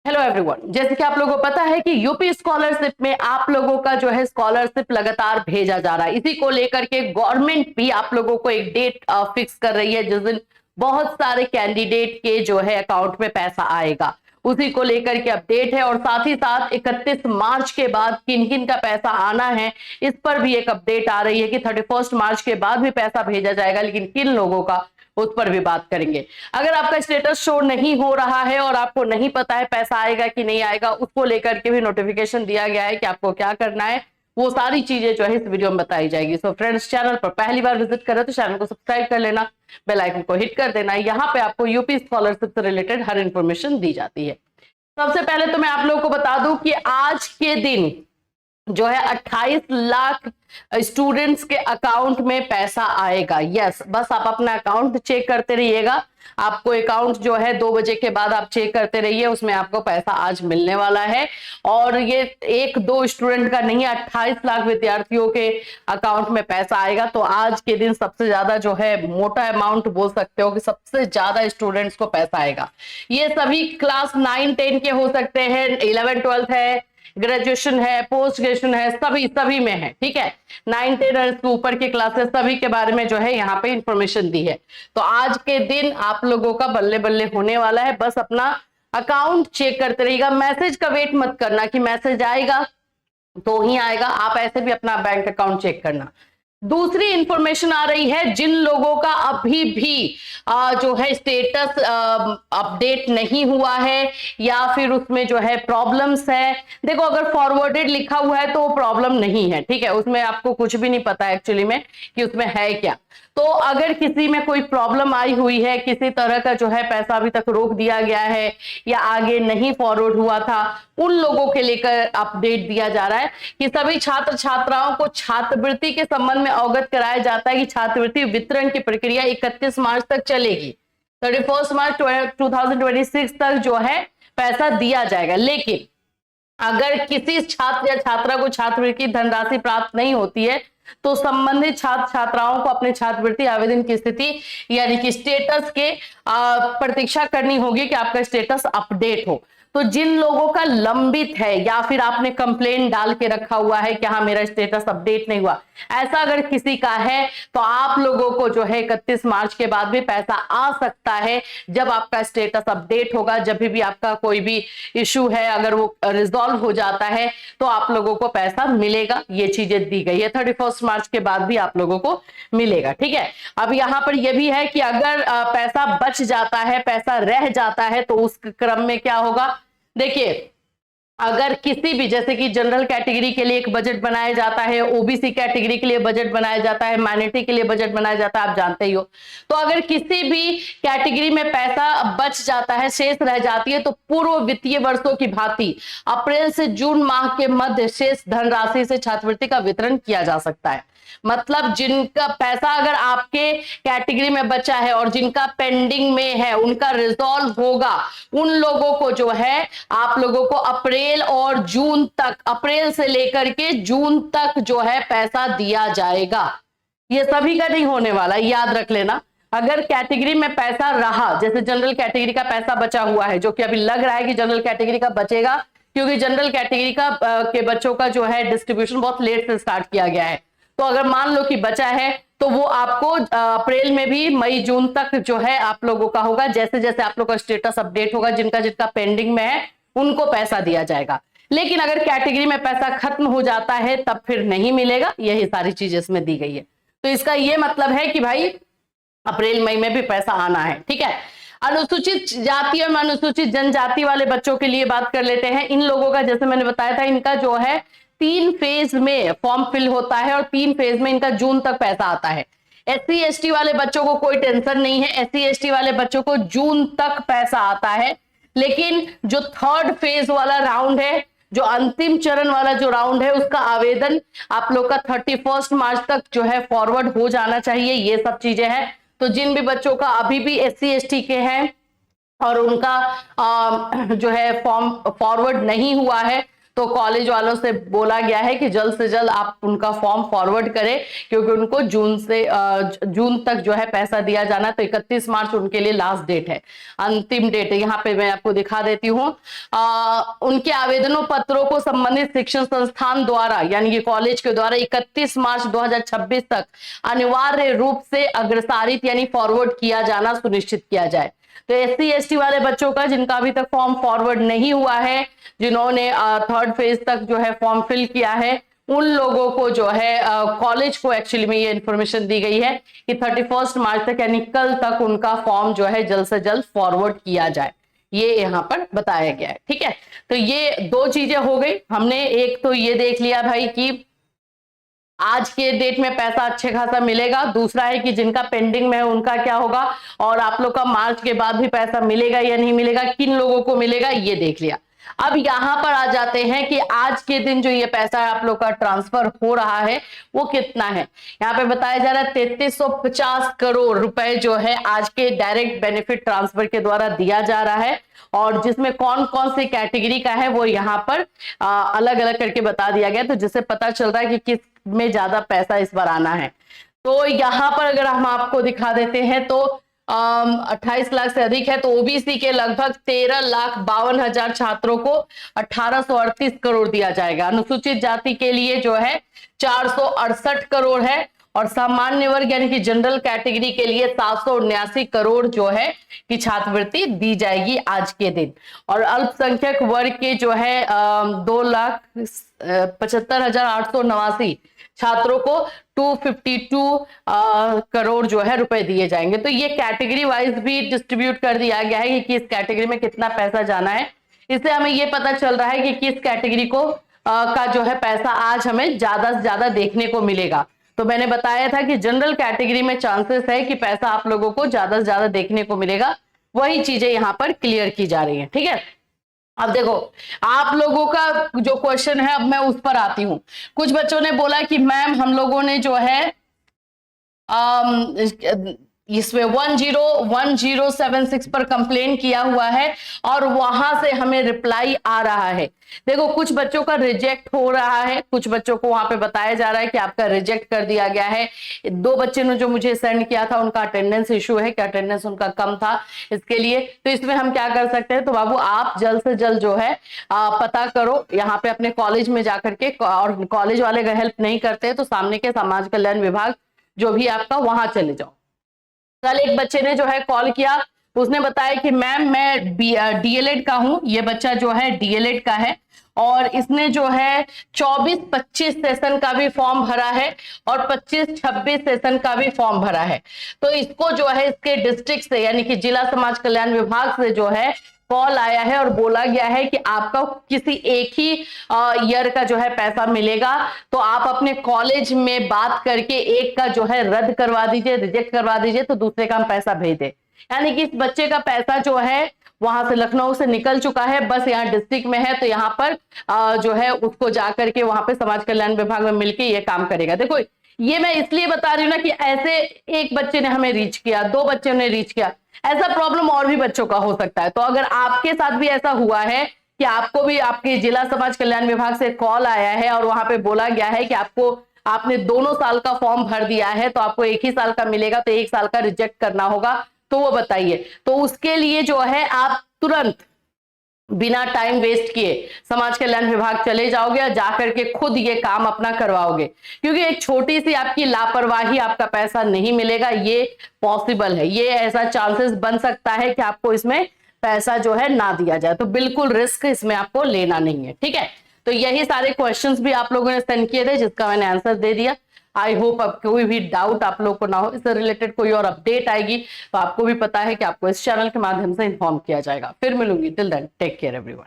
Hello everyone, जैसे कि आप लोगों को पता है कि यूपी स्कॉलरशिप में आप लोगों का जो है स्कॉलरशिप लगातार भेजा जा रहा है। इसी को लेकर के गवर्नमेंट भी आप लोगों को एक डेट फिक्स कर रही है जिस दिन बहुत सारे कैंडिडेट के जो है अकाउंट में पैसा आएगा। उसी को लेकर के अपडेट है और साथ ही साथ 31 मार्च के बाद किन किन का पैसा आना है इस पर भी एक अपडेट आ रही है कि 31 मार्च के बाद भी पैसा भेजा जाएगा, लेकिन किन लोगों का उस पर भी बात करेंगे। अगर आपका स्टेटस शो नहीं हो रहा है और आपको नहीं पता है पैसा आएगा कि नहीं आएगा, उसको लेकर के भी नोटिफिकेशन दिया गया है कि आपको क्या करना है। वो सारी चीजें जो है इस वीडियो में बताई जाएगी। सो फ्रेंड्स, चैनल पर पहली बार विजिट कर रहे हो तो चैनल को सब्सक्राइब कर लेना, बेल आइकन को हिट कर देना। यहाँ पे आपको यूपी स्कॉलरशिप से रिलेटेड हर इंफॉर्मेशन दी जाती है। सबसे पहले तो मैं आप लोगों को बता दूं कि आज के दिन जो है 28 लाख स्टूडेंट्स के अकाउंट में पैसा आएगा। यस, बस आप अपना अकाउंट चेक करते रहिएगा। आपको अकाउंट जो है 2 बजे के बाद आप चेक करते रहिए, उसमें आपको पैसा आज मिलने वाला है। और ये एक दो स्टूडेंट का नहीं, 28 लाख विद्यार्थियों के अकाउंट में पैसा आएगा। तो आज के दिन सबसे ज्यादा जो है मोटा अमाउंट बोल सकते हो कि सबसे ज्यादा स्टूडेंट्स को पैसा आएगा। ये सभी क्लास 9-10 के हो सकते हैं, 11-12 है, ग्रेजुएशन है, पोस्ट ग्रेजुएशन है, सभी में है। ठीक है, 9-10 और इसके ऊपर के क्लासेस सभी के बारे में जो है यहाँ पे इंफॉर्मेशन दी है। तो आज के दिन आप लोगों का बल्ले बल्ले होने वाला है। बस अपना अकाउंट चेक करते रहिएगा। मैसेज का वेट मत करना कि मैसेज आएगा तो ही आएगा, आप ऐसे भी अपना बैंक अकाउंट चेक करना। दूसरी इंफॉर्मेशन आ रही है, जिन लोगों का अभी भी जो है स्टेटस अपडेट नहीं हुआ है या फिर उसमें जो है प्रॉब्लम्स है। देखो, अगर फॉरवर्डेड लिखा हुआ है तो वो प्रॉब्लम नहीं है, ठीक है, उसमें आपको कुछ भी नहीं पता एक्चुअली में कि उसमें है क्या। तो अगर किसी में कोई प्रॉब्लम आई हुई है, किसी तरह का जो है पैसा अभी तक रोक दिया गया है या आगे नहीं फॉरवर्ड हुआ था, उन लोगों के लेकर अपडेट दिया जा रहा है कि सभी छात्र छात्राओं को छात्रवृत्ति के संबंध में अवगत कराया जाता है कि छात्रवृत्ति वितरण की प्रक्रिया 31 मार्च तक चलेगी। 31 मार्च 2026 तक जो है पैसा दिया जाएगा। लेकिन अगर किसी छात्र या छात्रा को छात्रवृत्ति धनराशि प्राप्त नहीं होती है तो संबंधित छात्र छात्राओं को अपने छात्रवृत्ति आवेदन की स्थिति यानी कि स्टेटस के प्रतीक्षा करनी होगी कि आपका स्टेटस अपडेट हो। तो जिन लोगों का लंबित है या फिर आपने कंप्लेन डाल के रखा हुआ है कि हाँ मेरा स्टेटस अपडेट नहीं हुआ, ऐसा अगर किसी का है तो आप लोगों को जो है 31 मार्च के बाद भी पैसा आ सकता है जब आपका स्टेटस अपडेट होगा। जब भी आपका कोई भी इश्यू है, अगर वो रिजॉल्व हो जाता है तो आप लोगों को पैसा मिलेगा। ये चीजें दी गई है, 31 मार्च के बाद भी आप लोगों को मिलेगा। ठीक है, अब यहाँ पर यह भी है कि अगर पैसा बच जाता है, पैसा रह जाता है तो उस क्रम में क्या होगा। देखिए, अगर किसी भी, जैसे कि जनरल कैटेगरी के लिए एक बजट बनाया जाता है, ओबीसी कैटेगरी के लिए बजट बनाया जाता है, माइनॉरिटी के लिए बजट बनाया जाता है, आप जानते ही हो। तो अगर किसी भी कैटेगरी में पैसा बच जाता है, शेष रह जाती है, तो पूर्व वित्तीय वर्षों की भांति अप्रैल से जून माह के मध्य शेष धनराशि से छात्रवृत्ति का वितरण किया जा सकता है। मतलब जिनका पैसा अगर आपके कैटेगरी में बचा है और जिनका पेंडिंग में है, उनका रिजॉल्व होगा, उन लोगों को जो है आप लोगों को अप्रैल और जून तक, अप्रैल से लेकर के जून तक जो है पैसा दिया जाएगा। ये सभी का नहीं होने वाला, याद रख लेना। अगर कैटेगरी में पैसा रहा, जैसे जनरल कैटेगरी का पैसा बचा हुआ है, जो कि अभी लग रहा है कि जनरल कैटेगरी का बचेगा, क्योंकि जनरल कैटेगरी का के बच्चों का जो है डिस्ट्रीब्यूशन बहुत लेट से स्टार्ट किया गया है। तो अगर मान लो कि बचा है तो वो आपको अप्रैल में भी मई जून तक जो है आप लोगों का होगा। जैसे जैसे आप लोग का स्टेटस अपडेट होगा, जिनका जिनका पेंडिंग में है उनको पैसा दिया जाएगा। लेकिन अगर कैटेगरी में पैसा खत्म हो जाता है तब फिर नहीं मिलेगा। यही सारी चीजें इसमें दी गई है। तो इसका ये मतलब है कि भाई अप्रैल मई में भी पैसा आना है। ठीक है, अनुसूचित जाति और अनुसूचित जनजाति वाले बच्चों के लिए बात कर लेते हैं। इन लोगों का, जैसे मैंने बताया था, इनका जो है 3 फेज में फॉर्म फिल होता है और 3 फेज में इनका जून तक पैसा आता है। SC ST वाले बच्चों को कोई टेंशन नहीं है, SC ST वाले बच्चों को जून तक पैसा आता है। लेकिन जो 3rd फेज वाला राउंड है, जो अंतिम चरण वाला जो राउंड है, उसका आवेदन आप लोग का 31 मार्च तक जो है फॉरवर्ड हो जाना चाहिए। ये सब चीजें हैं। तो जिन भी बच्चों का अभी भी SC ST के हैं और उनका जो है फॉर्म फॉरवर्ड नहीं हुआ है, तो कॉलेज वालों से बोला गया है कि जल्द से जल्द आप उनका फॉर्म फॉरवर्ड करें, क्योंकि उनको जून तक जो है पैसा दिया जाना। तो 31 मार्च उनके लिए लास्ट डेट है, अंतिम डेट है। यहाँ पे मैं आपको दिखा देती हूँ। उनके आवेदनों पत्रों को संबंधित शिक्षण संस्थान द्वारा, यानी कि कॉलेज के द्वारा 31 मार्च 2026 तक अनिवार्य रूप से अग्रसारित यानी फॉरवर्ड किया जाना सुनिश्चित किया जाए। तो SC/ST वाले बच्चों का, जिनका अभी तक फॉर्म फॉरवर्ड नहीं हुआ है, जिन्होंने थर्ड फेज तक जो है फॉर्म फिल किया है, उन लोगों को जो है कॉलेज को एक्चुअली में ये इंफॉर्मेशन दी गई है कि 31 मार्च तक यानी कल तक उनका फॉर्म जो है जल्द से जल्द फॉरवर्ड किया जाए, ये यहाँ पर बताया गया है। ठीक है, तो ये दो चीजें हो गई। हमने एक तो ये देख लिया भाई कि आज के डेट में पैसा अच्छे खासा मिलेगा, दूसरा है कि जिनका पेंडिंग में है उनका क्या होगा, और आप लोग का मार्च के बाद भी पैसा मिलेगा या नहीं मिलेगा, किन लोगों को मिलेगा, ये देख लिया। अब यहां पर आ जाते हैं कि आज के दिन जो ये पैसा आप लोग का ट्रांसफर हो रहा है वो कितना है। यहाँ पे बताया जा रहा है 3350 करोड़ रुपए जो है आज के डायरेक्ट बेनिफिट ट्रांसफर के द्वारा दिया जा रहा है, और जिसमें कौन कौन सी कैटेगरी का है वो यहाँ पर अलग अलग करके बता दिया गया, तो जिससे पता चल रहा है कि किस में ज्यादा पैसा इस बार आना है। तो यहाँ पर अगर हम आपको दिखा देते हैं तो 28 लाख से अधिक है, तो ओबीसी के लगभग 13,52,000 छात्रों को 1838 करोड़ दिया जाएगा। अनुसूचित जाति के लिए जो है 468 करोड़ है, और सामान्य वर्ग यानी कि जनरल कैटेगरी के लिए 779 करोड़ जो है कि छात्रवृत्ति दी जाएगी आज के दिन। और अल्पसंख्यक वर्ग के जो है 2,75,889 छात्रों को 252 करोड़ जो है रुपए दिए जाएंगे। तो ये कैटेगरी वाइज भी डिस्ट्रीब्यूट कर दिया गया है कि किस कैटेगरी में कितना पैसा जाना है। इससे हमें ये पता चल रहा है कि किस कैटेगरी को का जो है पैसा आज हमें ज्यादा से ज्यादा देखने को मिलेगा। तो मैंने बताया था कि जनरल कैटेगरी में चांसेस है कि पैसा आप लोगों को ज्यादा से ज्यादा देखने को मिलेगा, वही चीजें यहाँ पर क्लियर की जा रही है। ठीक है, अब देखो आप लोगों का जो क्वेश्चन है, अब मैं उस पर आती हूं। कुछ बच्चों ने बोला कि मैम हम लोगों ने जो है इसमें 1076 पर कंप्लेन किया हुआ है और वहां से हमें रिप्लाई आ रहा है। देखो कुछ बच्चों का रिजेक्ट हो रहा है, कुछ बच्चों को वहां पे बताया जा रहा है कि आपका रिजेक्ट कर दिया गया है। 2 बच्चे ने जो मुझे सेंड किया था उनका अटेंडेंस इशू है कि अटेंडेंस उनका कम था इसके लिए। तो इसमें हम क्या कर सकते हैं, तो बाबू आप जल्द से जल्द जो है पता करो यहाँ पे अपने कॉलेज में जाकर के, और कॉलेज वाले अगर हेल्प नहीं करते तो सामने के समाज कल्याण विभाग जो भी आपका, वहां चले जाओ। कल एक बच्चे ने जो है कॉल किया, उसने बताया कि मैम मैं डीएलएड का हूं। ये बच्चा जो है डीएलएड का है और इसने जो है 24-25 सेशन का भी फॉर्म भरा है और 25-26 सेशन का भी फॉर्म भरा है। तो इसको जो है इसके डिस्ट्रिक्ट से यानी कि जिला समाज कल्याण विभाग से जो है कॉल आया है और बोला गया है कि आपका किसी एक ही ईयर का जो है पैसा मिलेगा। तो आप अपने कॉलेज में बात करके एक का जो है रद्द करवा दीजिए, रिजेक्ट करवा दीजिए, तो दूसरे का हम पैसा भेज दे। यानी कि इस बच्चे का पैसा जो है वहां से लखनऊ से निकल चुका है, बस यहाँ डिस्ट्रिक्ट में है। तो यहाँ पर जो है उसको जाकर के वहां पे समाज कल्याण विभाग में मिलके ये काम करेगा। देखो ये मैं इसलिए बता रही हूँ ना कि ऐसे एक बच्चे ने हमें रीच किया, 2 बच्चों ने रीच किया, ऐसा प्रॉब्लम और भी बच्चों का हो सकता है। तो अगर आपके साथ भी ऐसा हुआ है कि आपको भी आपके जिला समाज कल्याण विभाग से कॉल आया है और वहां पे बोला गया है कि आपने दोनों साल का फॉर्म भर दिया है तो आपको एक ही साल का मिलेगा, तो 1 साल का रिजेक्ट करना होगा, तो वो बताइए। तो उसके लिए जो है आप तुरंत बिना टाइम वेस्ट किए समाज कल्याण विभाग चले जाओगे और जाकर के खुद ये काम अपना करवाओगे, क्योंकि एक छोटी सी आपकी लापरवाही आपका पैसा नहीं मिलेगा, ये पॉसिबल है। ये ऐसा चांसेस बन सकता है कि आपको इसमें पैसा जो है ना दिया जाए, तो बिल्कुल रिस्क इसमें आपको लेना नहीं है। ठीक है, तो यही सारे क्वेश्चंस भी आप लोगों ने सेंड किए थे जिसका मैंने आंसर दे दिया। आई होप अब कोई भी डाउट आप लोग को ना हो, इससे रिलेटेड कोई और अपडेट आएगी तो आपको भी पता है कि आपको इस चैनल के माध्यम से इन्फॉर्म किया जाएगा। फिर मिलूंगी, till then take care everyone.